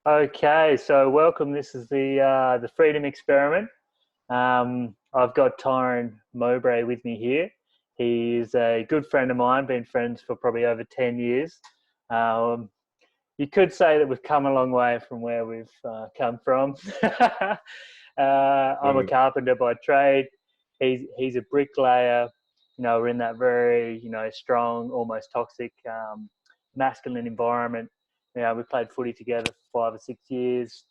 Okay, so welcome. This is the Freedom Experiment. I've got Tyran Mowbray with me here. He's a good friend of mine, been friends for probably over 10 years. Um, you could say that we've come a long way from where we've come from. I'm a Boom. carpenter by trade. He's a bricklayer. We're in that very strong, almost toxic, masculine environment. We played footy together for 5 or 6 years.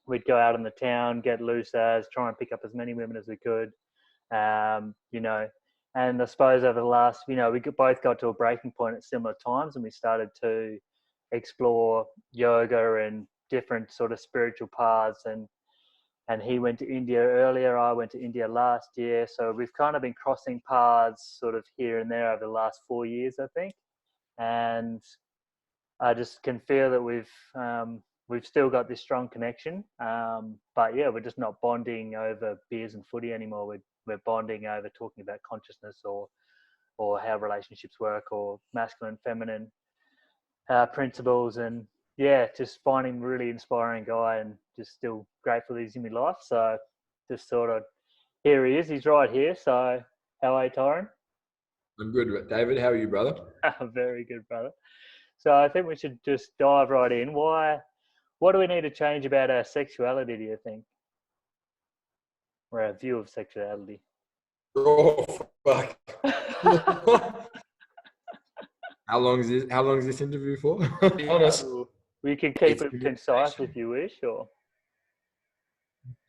We'd go out in the town, get loose as, try and pick up as many women as we could. Um, you know, and I suppose over the last, we both got to a breaking point at similar times, and we started to explore yoga and different sort of spiritual paths. And he went to India earlier. I went to India last year. So we've kind of been crossing paths sort of here and there over the last 4 years, I think. And I just can feel that we've still got this strong connection. But yeah, we're just not bonding over beers and footy anymore. We're bonding over talking about consciousness or how relationships work or masculine, feminine principles. And yeah, just finding a really inspiring guy and just still grateful that he's in my life. So just sort of, here he is. He's right here. So how are you, Tyron? I'm good, David. How are you, brother? Very good, brother. So I think we should just dive right in. What do we need to change about our sexuality, do you think? Or our view of sexuality? Oh, fuck. How long is this interview for? Be honest. We can keep It's it concise if you wish, or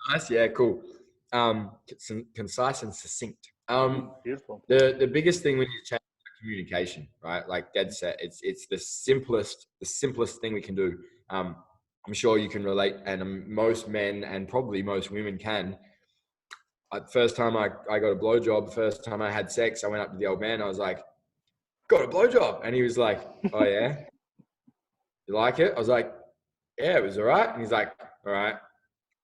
nice. Yeah, cool. Concise and succinct. beautiful. The biggest thing we need to change is communication, right? Like dead set. It's the simplest thing we can do. I'm sure you can relate, and most men and probably most women can. First time I got a blowjob, first time I had sex, I went up to the old man. I was like, got a blowjob. And he was like, oh yeah, you like it? I was like, yeah, it was all right. And he's like, all right,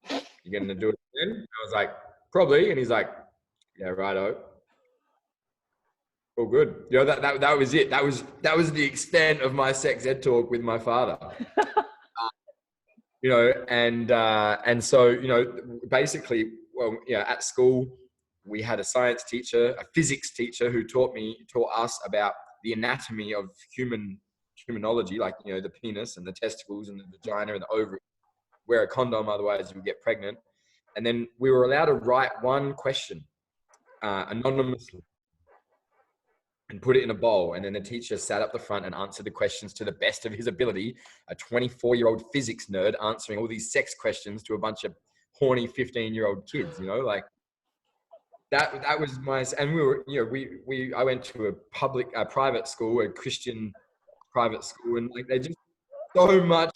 you're going to do it again? I was like, probably. And he's like, yeah, righto. All good. That was it. That was the extent of my sex ed talk with my father. And so, basically, well, at school, we had a science teacher, a physics teacher who taught us about the anatomy of humanology, like, the penis and the testicles and the vagina and the ovary. Wear a condom, otherwise you get pregnant. And then we were allowed to write one question anonymously and put it in a bowl. And then the teacher sat up the front and answered the questions to the best of his ability. A 24-year-old physics nerd answering all these sex questions to a bunch of horny 15-year-old kids, like that was my, and we were, I went to a private school, a Christian private school. And like, they just so much,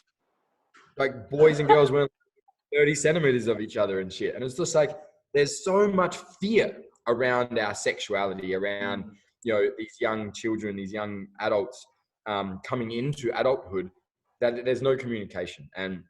like boys and girls weren't 30 centimeters of each other and shit. And it's just like, there's so much fear around our sexuality, around, these young children, these young adults coming into adulthood, that there's no communication. And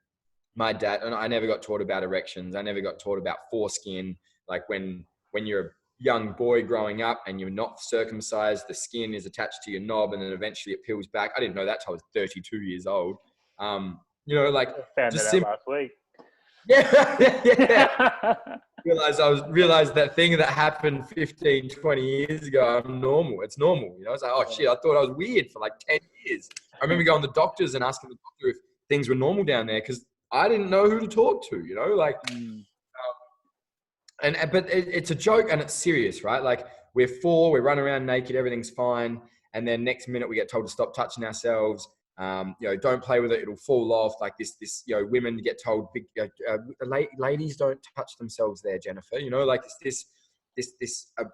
my dad, and I never got taught about erections. I never got taught about foreskin. Like when you're a young boy growing up and you're not circumcised, the skin is attached to your knob and then eventually it peels back. I didn't know that till I was 32 years old. Like I found just that out last week. Yeah. Realized that thing that happened 15, 20 years ago, I'm normal. It's normal. It's like, oh shit, I thought I was weird for like 10 years. I remember going to the doctors and asking the doctor if things were normal down there because I didn't know who to talk to, but it's a joke and it's serious, right? Like we're four, we run around naked, everything's fine. And then next minute we get told to stop touching ourselves. Don't play with it; it'll fall off. Like this. Women get told, ladies don't touch themselves there, Jennifer. Like this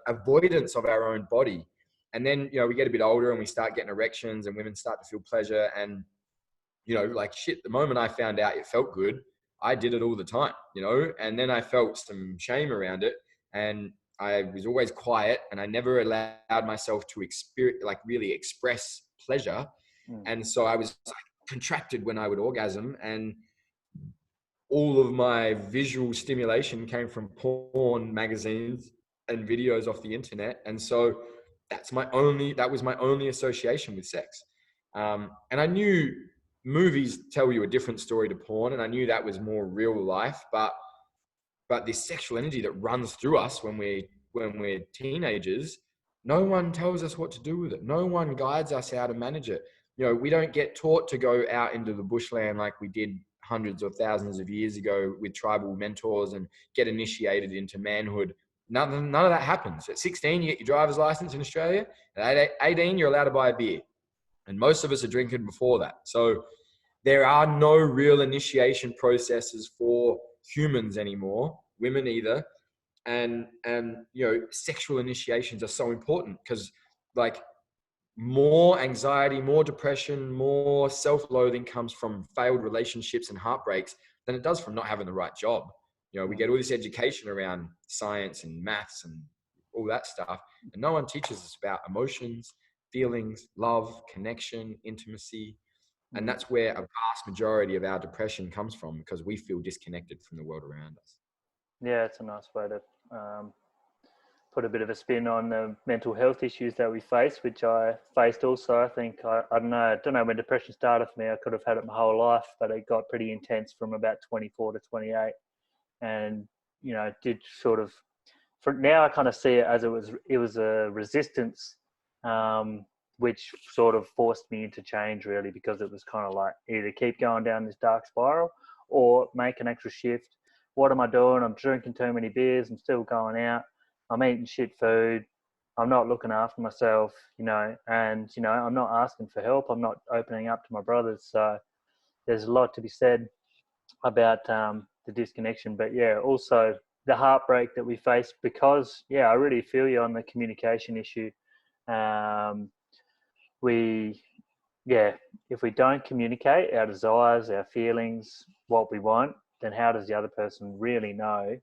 avoidance of our own body. And then we get a bit older and we start getting erections, and women start to feel pleasure. And like shit. The moment I found out it felt good, I did it all the time. And then I felt some shame around it, and I was always quiet, and I never allowed myself to really express pleasure. And so I was contracted when I would orgasm, and all of my visual stimulation came from porn magazines and videos off the internet. And so that was my only association with sex. And I knew movies tell you a different story to porn, and I knew that was more real life, but this sexual energy that runs through us when we're teenagers, no one tells us what to do with it. No one guides us how to manage it. You know, we don't get taught to go out into the bushland like we did hundreds or thousands of years ago with tribal mentors and get initiated into manhood. None of that happens. At 16, you get your driver's license in Australia. At 18, you're allowed to buy a beer. And most of us are drinking before that. So there are no real initiation processes for humans anymore, women either. And you know, sexual initiations are so important because, like, more anxiety, more depression, more self-loathing comes from failed relationships and heartbreaks than it does from not having the right job. You know, we get all this education around science and maths and all that stuff, and no one teaches us about emotions, feelings, love, connection, intimacy. And that's where a vast majority of our depression comes from, because we feel disconnected from the world around us. Yeah, it's a nice way to put a bit of a spin on the mental health issues that we face, which I faced also. I think, I don't know when depression started for me. I could have had it my whole life, but it got pretty intense from about 24 to 28. And, you know, it did sort of, for now I kind of see it as it was a resistance, which sort of forced me into change, really, because it was kind of like either keep going down this dark spiral or make an extra shift. What am I doing? I'm drinking too many beers. I'm still going out. I'm eating shit food. I'm not looking after myself, you know, and, you know, I'm not asking for help. I'm not opening up to my brothers. So there's a lot to be said about the disconnection. But yeah, also the heartbreak that we face because, yeah, I really feel you on the communication issue. If we don't communicate our desires, our feelings, what we want, then how does the other person really know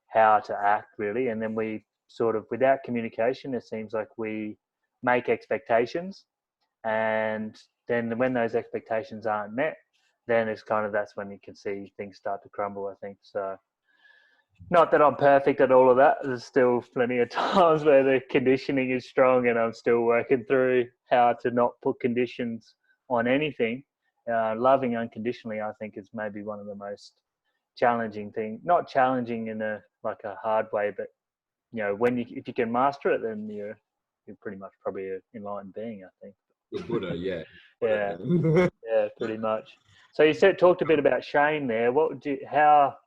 how to act, really? And then we sort of, without communication, it seems like we make expectations, and then when those expectations aren't met, then it's kind of, that's when you can see things start to crumble, I think. So not that I'm perfect at all of that. There's still plenty of times where the conditioning is strong and I'm still working through how to not put conditions on anything. Loving unconditionally, I think, is maybe one of the most challenging things. Not challenging in a hard way, but, you know, if you can master it, then you're pretty much probably an enlightened being, I think. The Buddha, yeah. Yeah, yeah, pretty much. So you talked a bit about shame there. How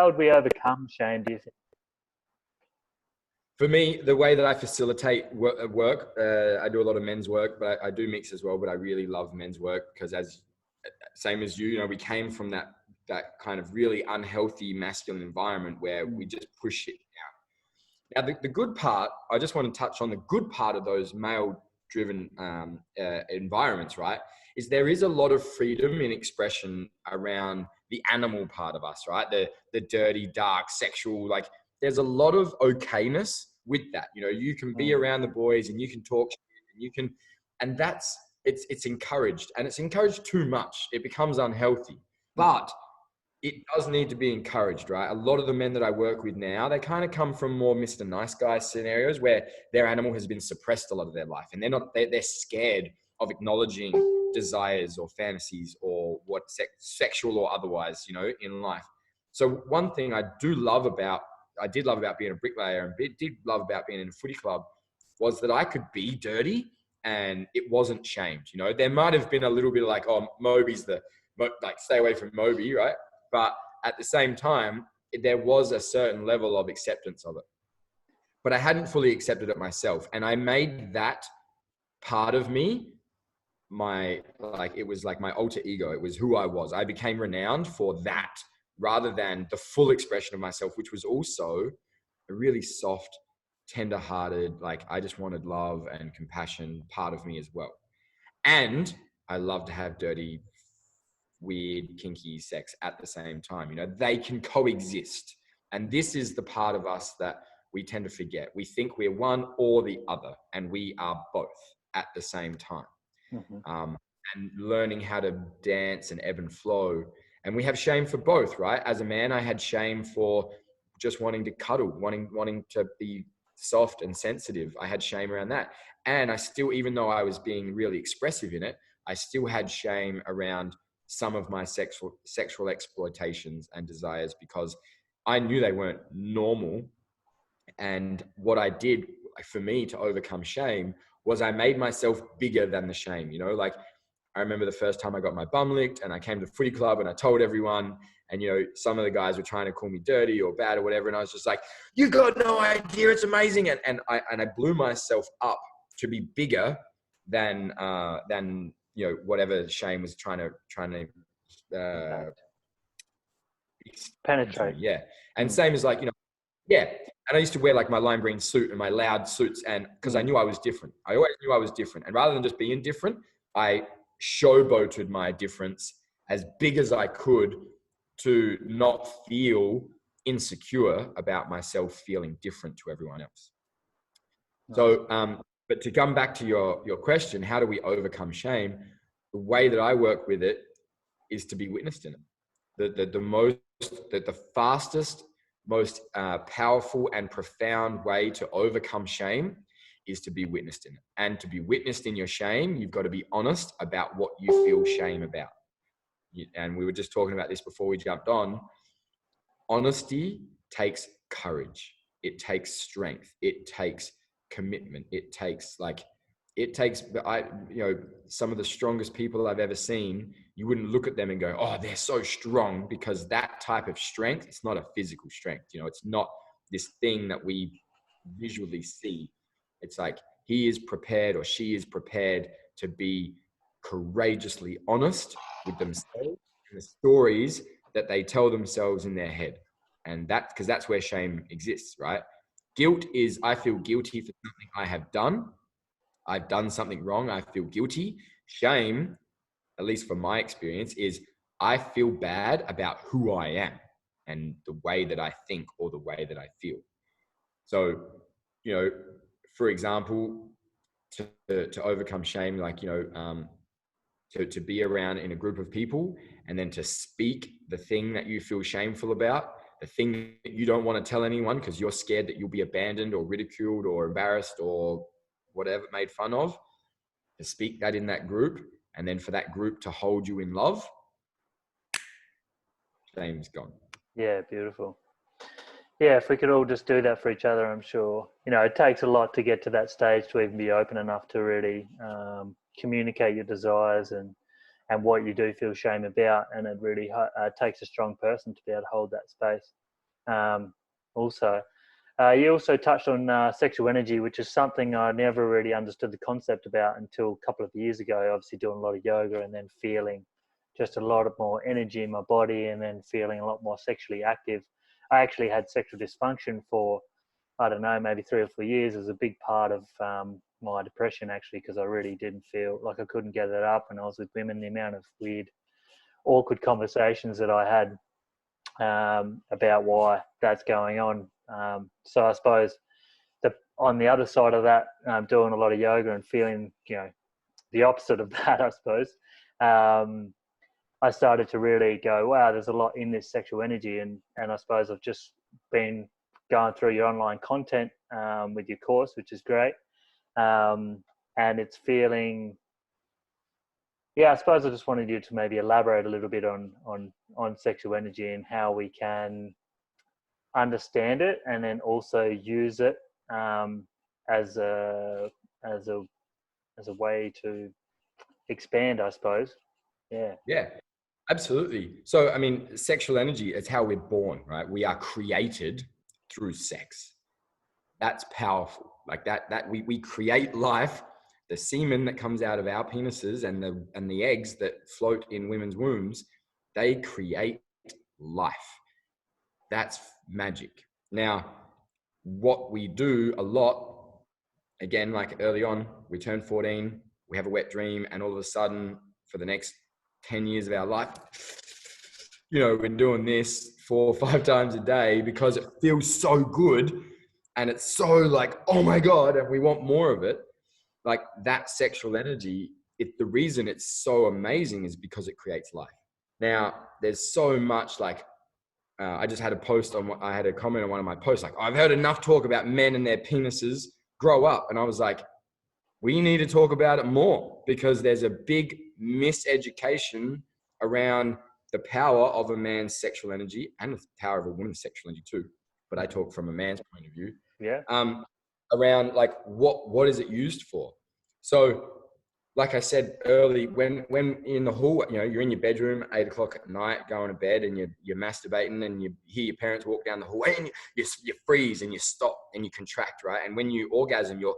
would we overcome shame, do you think? For me, the way that I facilitate work, I do a lot of men's work, but I do mix as well. But I really love men's work because, same as you know, we came from that kind of really unhealthy masculine environment where we just push it out. Now, the good part, I just want to touch on the good part of those male-driven environments, right? Is there is a lot of freedom in expression around the animal part of us, right? The dirty, dark, sexual, like, there's a lot of okayness with that. You know, you can be around the boys and you can talk and you can, and it's encouraged, and it's encouraged too much. It becomes unhealthy, but it does need to be encouraged, right? A lot of the men that I work with now, they kind of come from more Mr. Nice Guy scenarios where their animal has been suppressed a lot of their life, and they're scared of acknowledging desires or fantasies or what sexual or otherwise, you know, in life. So one thing I did love about being a bricklayer and did love about being in a footy club was that I could be dirty and it wasn't shamed. You know, there might have been a little bit of like, oh, Moby's like, stay away from Moby, right? But at the same time, there was a certain level of acceptance of it. But I hadn't fully accepted it myself. And I made that part of me it was like my alter ego. It was who I was. I became renowned for that rather than the full expression of myself, which was also a really soft, tender-hearted, like, I just wanted love and compassion part of me as well. And I love to have dirty, weird, kinky sex at the same time. You know, they can coexist. And this is the part of us that we tend to forget. We think we're one or the other, and we are both at the same time. And learning how to dance and ebb and flow. And we have shame for both, right? As a man, I had shame for just wanting to cuddle, wanting to be soft and sensitive. I had shame around that. And I still, even though I was being really expressive in it, I still had shame around some of my sexual exploitations and desires because I knew they weren't normal. And what I did for me to overcome shame was I made myself bigger than the shame. You know, like I remember the first time I got my bum licked and I came to the footy club and I told everyone, and, you know, some of the guys were trying to call me dirty or bad or whatever. And I was just like, you got no idea, it's amazing. And I blew myself up to be bigger than, you know, whatever shame was trying to penetrate. Yeah. And same as like, you know, yeah. And I used to wear like my lime green suit and my loud suits, and because I knew I was different. I always knew I was different. And rather than just being different, I showboated my difference as big as I could to not feel insecure about myself feeling different to everyone else. Nice. So, but to come back to your question, how do we overcome shame? The way that I work with it is to be witnessed in it. The fastest, most powerful and profound way to overcome shame is to be witnessed in it. And to be witnessed in your shame, you've got to be honest about what you feel shame about. And we were just talking about this before we jumped on. Honesty takes courage. It takes strength. It takes commitment. It takes some of the strongest people I've ever seen, you wouldn't look at them and go, oh, they're so strong, because that type of strength, it's not a physical strength. You know, it's not this thing that we visually see. It's like he is prepared or she is prepared to be courageously honest with themselves and the stories that they tell themselves in their head. And because that's where shame exists, right? Guilt is, I feel guilty for something I have done. I've done something wrong. I feel guilty. Shame, at least from my experience, is I feel bad about who I am and the way that I think or the way that I feel. So, you know, for example, to overcome shame, like, you know, to be around in a group of people and then to speak the thing that you feel shameful about, the thing that you don't want to tell anyone because you're scared that you'll be abandoned or ridiculed or embarrassed or whatever, made fun of, to speak that in that group, and then for that group to hold you in love, shame's gone. Yeah, beautiful. Yeah, if we could all just do that for each other, I'm sure. You know, it takes a lot to get to that stage to even be open enough to really communicate your desires and what you do feel shame about. And it really takes a strong person to be able to hold that space. You also touched on sexual energy, which is something I never really understood the concept about until a couple of years ago. Obviously doing a lot of yoga and then feeling just a lot of more energy in my body and then feeling a lot more sexually active. I actually had sexual dysfunction for, I don't know, maybe 3 or 4 years. It was a big part of my depression, actually, because I really didn't feel like I couldn't get it up when I was with women. The amount of weird, awkward conversations that I had about why that's going on. So I suppose on the other side of that, doing a lot of yoga and feeling, you know, the opposite of that, I suppose, I started to really go, wow, there's a lot in this sexual energy. And I suppose I've just been going through your online content with your course, which is great. And it's feeling, yeah, I suppose I just wanted you to maybe elaborate a little bit on sexual energy and how we can understand it and then also use it as a way to expand, I suppose. Yeah, absolutely. So, I mean, sexual energy is how we're born, right? We are created through sex. That's powerful. Like that we create life. The semen that comes out of our penises and the eggs that float in women's wombs, they create life. That's magic. Now, what we do a lot, again, like early on, we turn 14, we have a wet dream, and all of a sudden, for the next 10 years of our life, you know, we're doing this 4 or 5 times a day because it feels so good and it's so like, oh my God, and we want more of it. Like that sexual energy, the reason it's so amazing is because it creates life. Now, there's so much like, I just had I had a comment on one of my posts, like, I've heard enough talk about men and their penises, grow up. And I was like, we need to talk about it more, because there's a big miseducation around the power of a man's sexual energy and the power of a woman's sexual energy too. But I talk from a man's point of view. Yeah. Around like what is it used for? So, like I said early, when in the hall, you know, you're in your bedroom, 8 o'clock at night, going to bed, and you're masturbating, and you hear your parents walk down the hallway, and you freeze and you stop and you contract, right? And when you orgasm, you're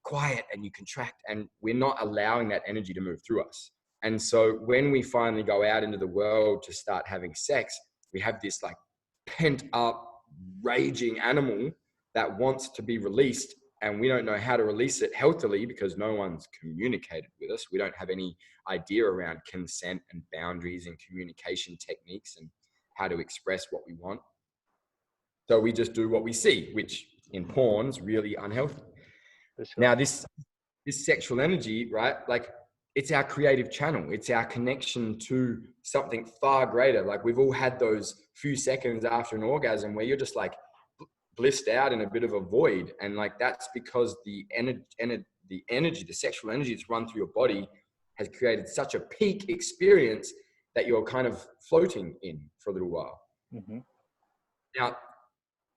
quiet and you contract, and we're not allowing that energy to move through us. And so when we finally go out into the world to start having sex, we have this like pent up, raging animal that wants to be released, and we don't know how to release it healthily because no one's communicated with us. We don't have any idea around consent and boundaries and communication techniques and how to express what we want. So we just do what we see, which in porn's really unhealthy. For sure. Now, this sexual energy, right? Like, it's our creative channel. It's our connection to something far greater. Like, we've all had those few seconds after an orgasm where you're just like blissed out in a bit of a void. And like, that's because the sexual energy that's run through your body has created such a peak experience that you're kind of floating in for a little while. Mm-hmm. Now,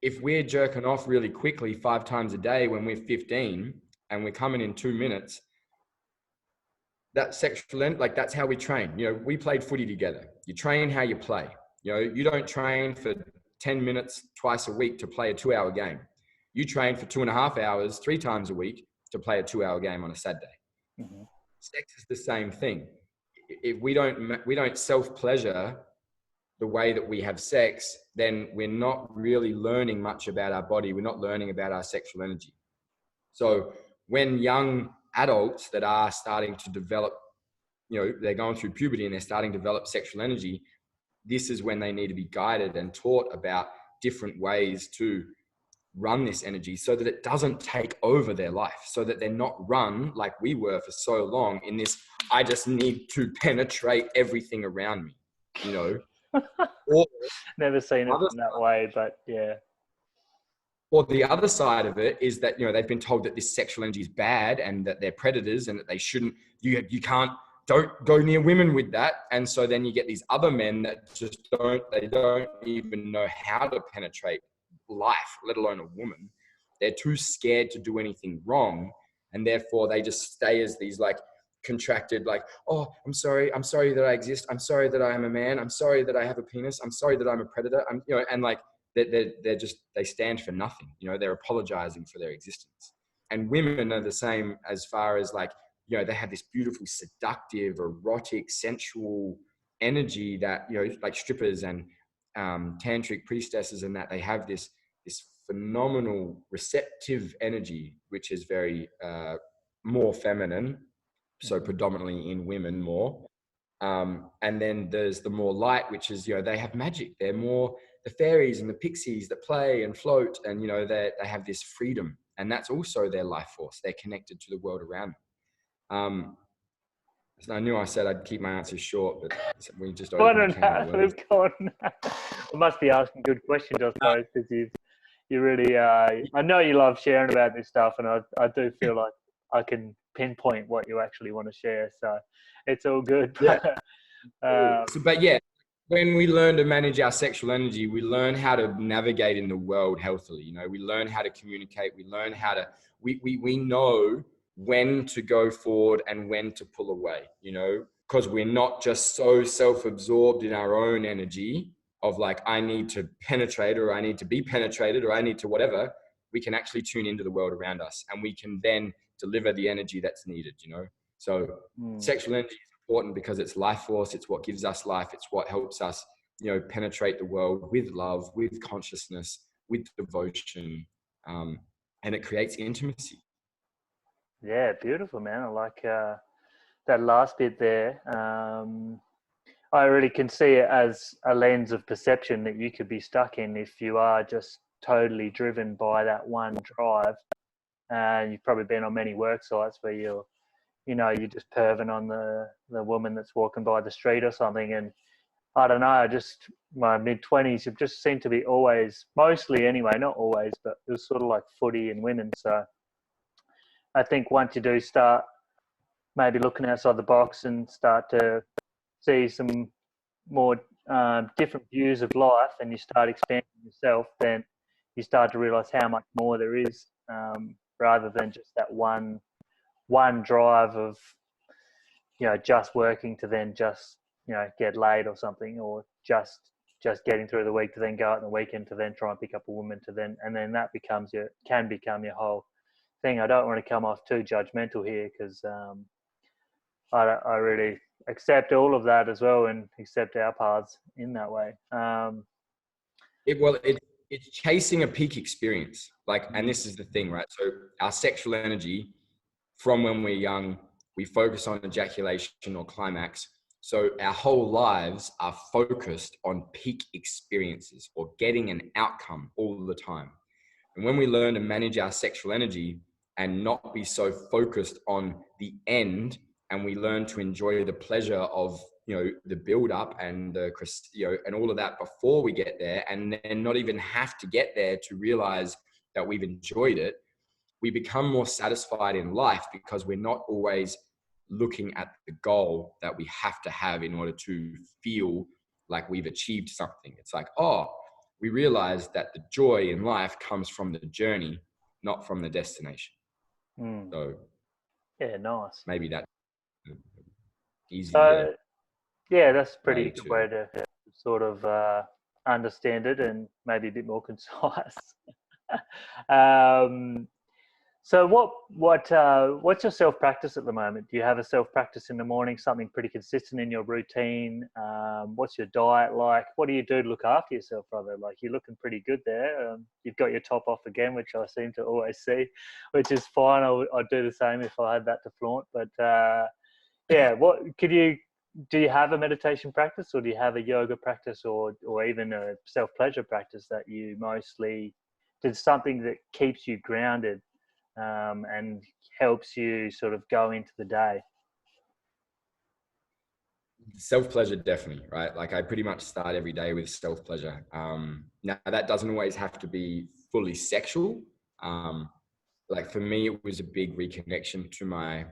if we're jerking off really quickly 5 times a day when we're 15 and we're coming in 2 minutes, that sexual end, like, that's how we train. You know, we played footy together. You train how you play. You know, you don't train for 10 minutes twice a week to play a 2-hour game. You train for 2.5 hours 3 times a week to play a 2-hour game on a Saturday. Mm-hmm. Sex is the same thing. If we don't self-pleasure the way that we have sex, then we're not really learning much about our body. We're not learning about our sexual energy. So when young adults that are starting to develop, you know, they're going through puberty and they're starting to develop sexual energy, this is when they need to be guided and taught about different ways to run this energy so that it doesn't take over their life, so that they're not run like we were for so long in this, I just need to penetrate everything around me, you know. Or never seen it in that way, but yeah. Or the other side of it is that, you know, they've been told that this sexual energy is bad and that they're predators and that they shouldn't, you can't, don't go near women with that. And so then you get these other men that just don't even know how to penetrate life, let alone a woman. They're too scared to do anything wrong. And therefore they just stay as these like contracted, like, oh, I'm sorry that I exist. I'm sorry that I am a man. I'm sorry that I have a penis. I'm sorry that I'm a predator. I'm, you know, and like, they're just, they stand for nothing. You know, they're apologizing for their existence. And women are the same as far as like, you know, they have this beautiful, seductive, erotic, sensual energy that, you know, like strippers and tantric priestesses and that, they have this phenomenal receptive energy, which is very more feminine. So predominantly in women more. And then there's the more light, which is, you know, they have magic. They're more the fairies and the pixies that play and float, and, you know, they have this freedom, and that's also their life force. They're connected to the world around them. So I knew I said I'd keep my answers short, but we just opened a can of worms. We must be asking good questions, I suppose, because you really, I know you love sharing about this stuff, and I do feel like I can pinpoint what you actually want to share. So it's all good. Yeah. But yeah, when we learn to manage our sexual energy, we learn how to navigate in the world healthily. You know, we learn how to communicate. We learn how to, we know when to go forward and when to pull away, you know, because we're not just so self-absorbed in our own energy of like, I need to penetrate, or I need to be penetrated, or I need to whatever. We can actually tune into the world around us, and we can then deliver the energy that's needed, you know. So sexual energy is important because it's life force. It's what gives us life. It's what helps us, you know, penetrate the world with love, with consciousness, with devotion, and it creates intimacy. Yeah, beautiful, man. I like that last bit there. I really can see it as a lens of perception that you could be stuck in if you are just totally driven by that one drive. And you've probably been on many work sites where you're just perving on the woman that's walking by the street or something. And I don't know, just my mid-20s, it just seemed to be always, mostly anyway, not always, but it was sort of like footy and women. So I think once you do start maybe looking outside the box and start to see some more different views of life, and you start expanding yourself, then you start to realize how much more there is, rather than just that one drive of, you know, just working to then just, you know, get laid or something, or just getting through the week to then go out on the weekend to then try and pick up a woman to then, and then that can become your whole thing. I don't want to come off too judgmental here, because I really accept all of that as well, and accept our paths in that way. It's chasing a peak experience. Like, and this is the thing, right? So our sexual energy from when we're young, we focus on ejaculation or climax. So our whole lives are focused on peak experiences or getting an outcome all the time. And when we learn to manage our sexual energy and not be so focused on the end, and we learn to enjoy the pleasure of, you know, the build up and the, you know, and all of that before we get there, and then not even have to get there to realize that we've enjoyed it, we become more satisfied in life, because we're not always looking at the goal that we have to have in order to feel like we've achieved something. It's like, oh, we realize that the joy in life comes from the journey, not from the destination. So yeah, nice. maybe that's easy. So yeah, that's a pretty good way to sort of understand it, and maybe a bit more concise. So what's your self practice at the moment? Do you have a self practice in the morning? Something pretty consistent in your routine? What's your diet like? What do you do to look after yourself, brother? Like, you're looking pretty good there. You've got your top off again, which I seem to always see, which is fine. I'd do the same if I had that to flaunt. But yeah, do you have a meditation practice, or do you have a yoga practice, or even a self pleasure practice that you mostly did, something that keeps you grounded? And helps you sort of go into the day? Self-pleasure, definitely, right? Like, I pretty much start every day with self-pleasure. Now, that doesn't always have to be fully sexual. Like, for me, it was a big reconnection to my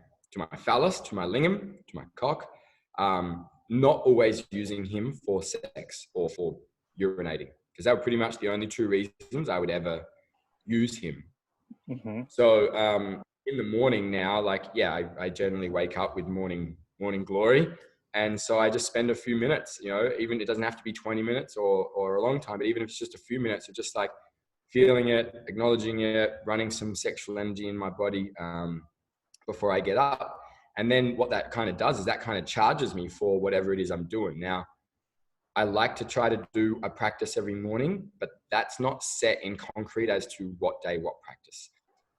phallus, to my lingam, to my cock. Not always using him for sex or for urinating, because that were pretty much the only two reasons I would ever use him. Mm-hmm. So in the morning now, like, yeah, I generally wake up with morning glory. And so I just spend a few minutes, you know, even it doesn't have to be 20 minutes or a long time, but even if it's just a few minutes of just like feeling it, acknowledging it, running some sexual energy in my body before I get up. And then what that kind of does is that kind of charges me for whatever it is I'm doing. Now, I like to try to do a practice every morning, but that's not set in concrete as to what day, what practice.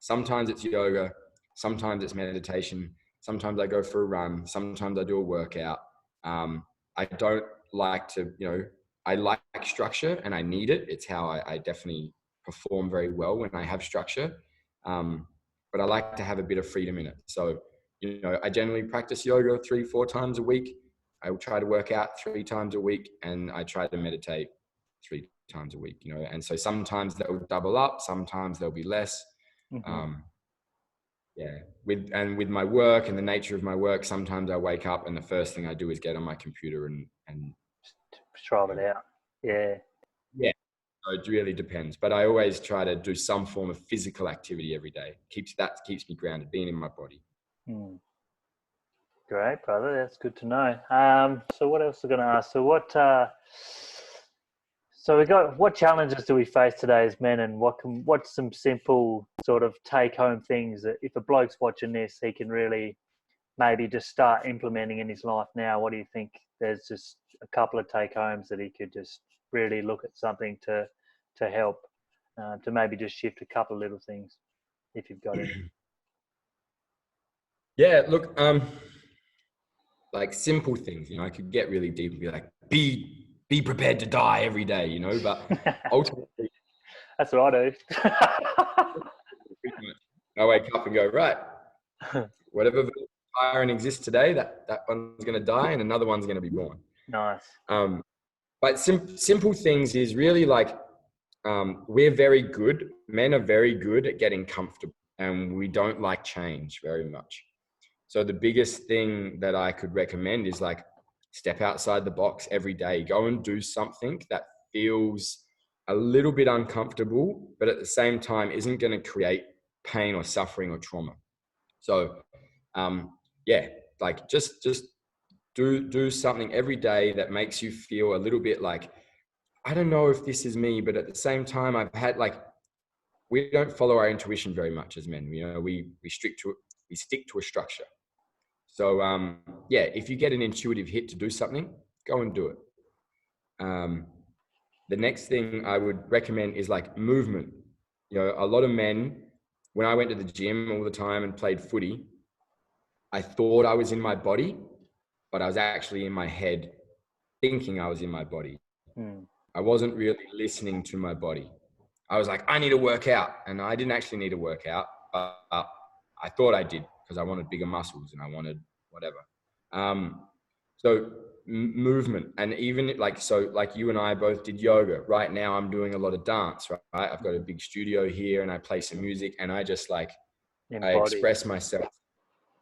Sometimes it's yoga, sometimes it's meditation, sometimes I go for a run, sometimes I do a workout. I don't like to, you know, I like structure and I need it. It's how I definitely perform very well when I have structure. But I like to have a bit of freedom in it. So, you know, I generally practice yoga 3-4 times a week. I will try to work out 3 times a week, and I try to meditate 3 times a week, you know, and so sometimes that will double up, sometimes there'll be less. Mm-hmm. Yeah. With my work and the nature of my work, sometimes I wake up and the first thing I do is get on my computer and try it out. Yeah. Yeah. So it really depends, but I always try to do some form of physical activity every day. Keeps me grounded, being in my body. Great, brother. That's good to know. So what else am I going to ask? So what challenges do we face today as men, and what's some simple sort of take home things that if a bloke's watching this, he can really maybe just start implementing in his life now? What do you think? There's just a couple of take homes that he could just really look at something to help, to maybe just shift a couple of little things, if you've got any. Yeah, look, like simple things, you know, I could get really deep and be like, be prepared to die every day, you know, but ultimately that's what I do. I wake up and go, right, whatever Tyran exists today, that one's going to die and another one's going to be born. Nice. But simple things is really like, men are very good at getting comfortable. and we don't like change very much. So the biggest thing that I could recommend is like step outside the box every day. Go and do something that feels a little bit uncomfortable, but at the same time isn't going to create pain or suffering or trauma. So yeah, like just do something every day that makes you feel a little bit like, I don't know if this is me, but at the same time, I've had like, we don't follow our intuition very much as men. You know, we stick to a structure. So yeah, if you get an intuitive hit to do something, go and do it. The next thing I would recommend is like movement. You know, a lot of men, when I went to the gym all the time and played footy, I thought I was in my body, but I was actually in my head thinking I was in my body. I wasn't really listening to my body. I was like, I need to work out. And I didn't actually need to work out, but I thought I did because I wanted bigger muscles and I wanted whatever. So movement, and even like, so like you and I both did yoga. Right now I'm doing a lot of dance, right? I've got a big studio here and I play some music and I just like, I express myself.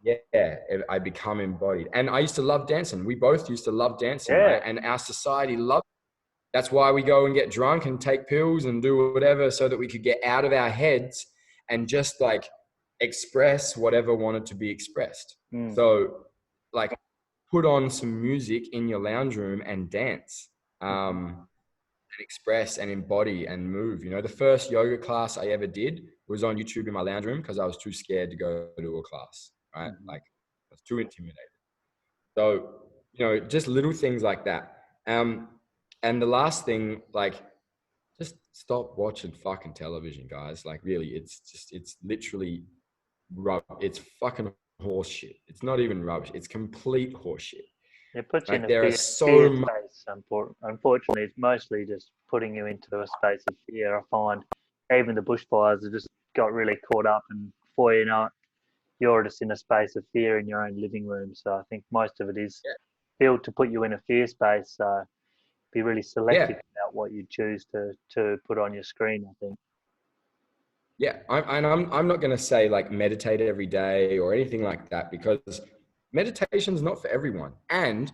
Yeah, I become embodied. And I used to love dancing. We both used to love dancing, right? And our society loved it. That's why we go and get drunk and take pills and do whatever so that we could get out of our heads and just like express whatever wanted to be expressed. So like put on some music in your lounge room and dance, and express and embody and move. You know, the first yoga class I ever did was on YouTube in my lounge room because I was too scared to go to a class, right? Like I was too intimidated. So, you know, just little things like that. And the last thing, like, just stop watching fucking television, guys. Like, really, it's literally it's fucking horse shit. It's not even rubbish. It's complete horse shit. It puts you Like, in a there are fear so much. space. Unfortunately, it's mostly just putting you into a space of fear. I find even the bushfires have just got really caught up, and before you know it, you're just in a space of fear in your own living room. So I think most of it is built to put you in a fear space. So be really selective about what you choose to put on your screen, I think. Yeah, I'm not going to say like meditate every day or anything like that, because meditation is not for everyone. And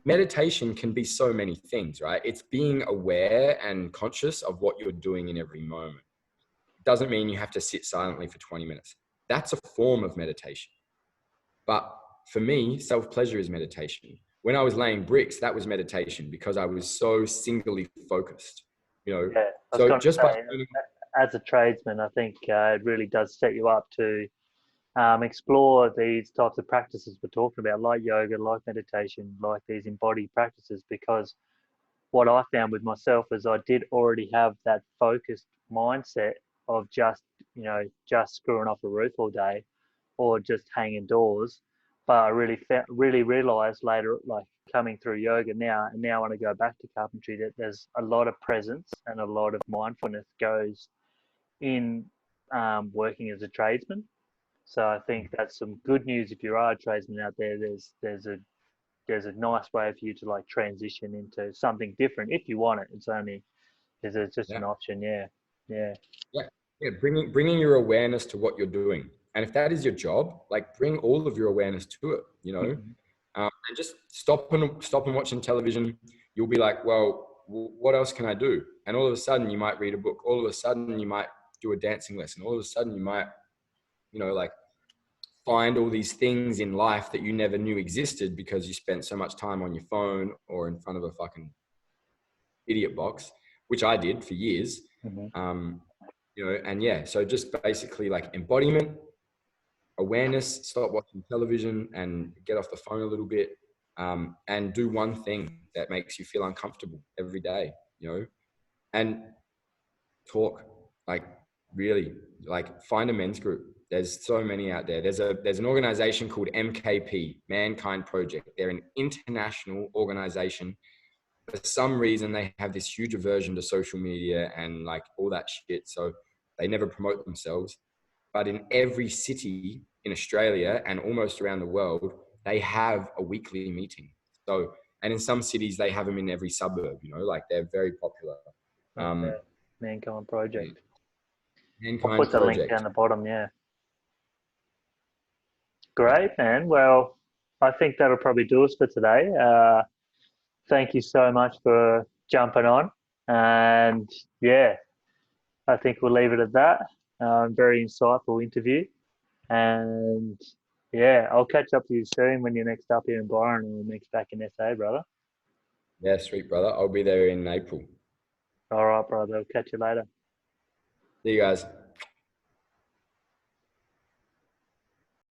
meditation can be so many things, right? It's being aware and conscious of what you're doing in every moment. It doesn't mean you have to sit silently for 20 minutes. That's a form of meditation. But for me, self-pleasure is meditation. When I was laying bricks, that was meditation because I was so singly focused, you know. Yeah, I was So going to just by say, as a tradesman, I think it really does set you up to explore these types of practices we're talking about, like yoga, like meditation, like these embodied practices, because what I found with myself is I did already have that focused mindset of just screwing off a roof all day or just hanging doors. But I really realized later, like coming through yoga now, and now when I go back to carpentry, that there's a lot of presence and a lot of mindfulness goes in working as a tradesman. So I think that's some good news if you are a tradesman out there. There's a nice way for you to like transition into something different if you want it. It's just an option. Yeah, yeah, yeah, yeah, bringing your awareness to what you're doing, and if that is your job, like bring all of your awareness to it, you know. And just stop and watching television. You'll be like, well, what else can I do? And all of a sudden you might read a book, all of a sudden you might do a dancing lesson, all of a sudden you might, you know, like find all these things in life that you never knew existed because you spent so much time on your phone or in front of a fucking idiot box, which I did for years. You know, and yeah, so just basically like embodiment, awareness, stop watching television and get off the phone a little bit, and do one thing that makes you feel uncomfortable every day, you know, and talk, like really, like find a men's group. There's so many out there. There's an organization called MKP, Mankind Project. They're an international organization. For some reason, they have this huge aversion to social media and like all that shit. So they never promote themselves. But in every city in Australia and almost around the world, they have a weekly meeting. So, and in some cities, they have them in every suburb, you know, like they're very popular. okay. Mankind Project. I'll Mankind put the link Project. down the bottom. Yeah. Great, man. Well, I think that'll probably do us for today. Thank you so much for jumping on. And yeah, I think we'll leave it at that. Very insightful interview. And yeah, I'll catch up with you soon when you're next up here in Byron or next back in SA, brother. Yeah, sweet brother. I'll be there in April. All right, brother. I'll catch you later. See you guys.